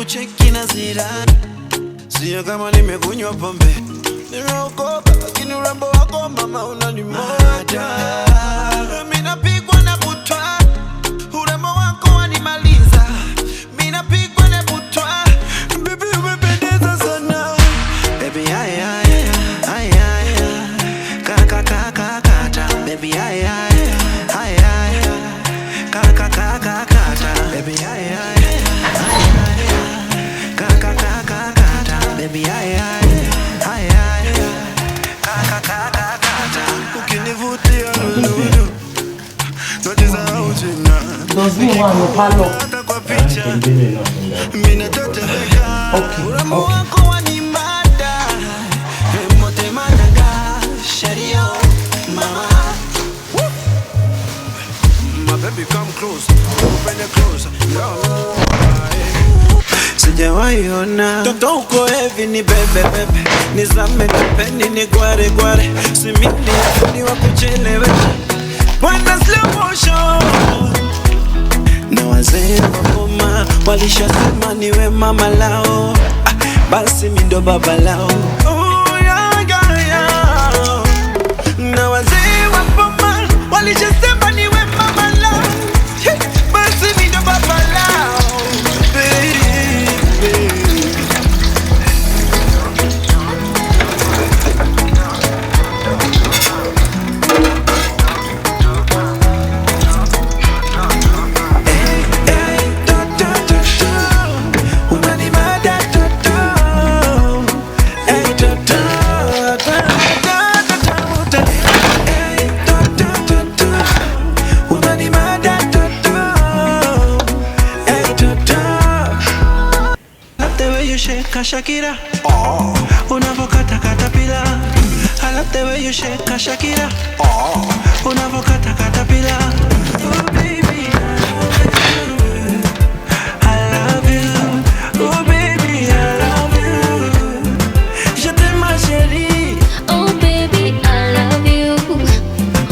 kucheki na zirani. Sio kama nimekunywa pombe, nimeokoka lakini urembo wako mama unanimada. Mimi napigwa na butwa, urembo wako wanimaliza. Mimi napigwa na butwa, baby umependeza sana. Baby ay ay ay ay, kaka kaka kata. Baby ay ay ay ay, kaka kaka kata. Baby ay ay ay, kaka kaka kata. Baby ay ay ay ay, kaka kaka kata. Ukinivutia lulu, najisahau tena. Hata kwa picha mimi natetemeka. Urembo wako wanimada, emote managa shario mama. My baby come close, open it close. Sijawahi ona toto uko heavy ni bebe bebe, nizame pepeni ni gware gware, simini afuni wa kuchelewe wana slow motion. Na wazee wa boma walishasema niwe mama lao, basi mimi ndo baba lao. Oh yeah yeah yeah. Na wazee wa boma walishasema niwe mama lao, basi mimi ndo baba lao. Shakira, unavokata katapila. I love the way you shake, Shakira. Unavokata katapila. Oh baby, I love you. Oh baby, I love you. Je t'aime ma chérie. Oh baby, I love you.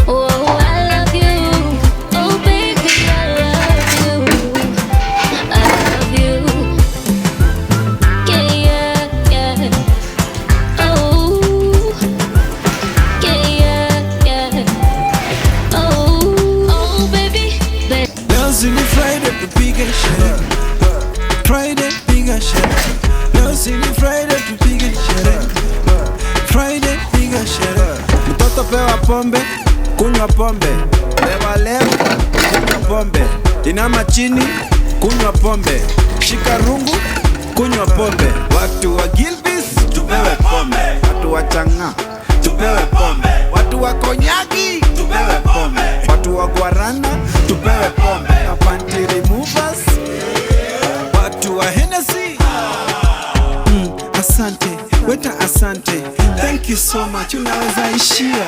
Oh I love you. Oh baby, I love you. I love you. Mtoto pewa pombe, kunywa pombe. Lewa lewa, kunywa pombe. Inama chini, kunywa pombe. Shika rungu, kunywa pombe. Watu wa Gilbis, tupewe pombe. Watu wa Changa, tupewe pombe. Watu wa Konyagi, tupewe pombe. Watu wa Guarana, tupewe pombe. Panty removers, watu wa Hennessy. Asante, weta asante. Thank you so much. Unaweza ishia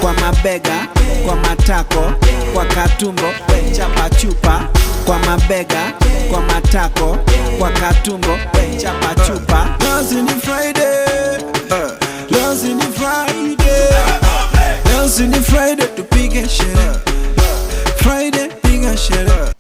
kwa mabega, kwa matako, kwa katumbo, chapa chupa. Kwa mabega, kwa matako, kwa katumbo, chapa chupa. Leo ni Friday, leo ni Friday, leo ni Friday, tupige sherehe. Friday, piga sherehe.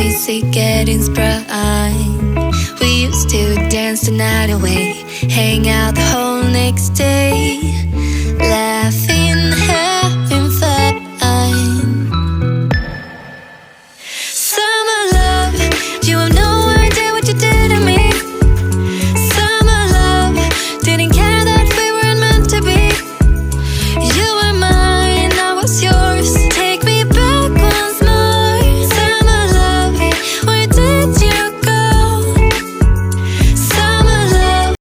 basic getting sprung. We used to dance the night away, hang out the whole next day.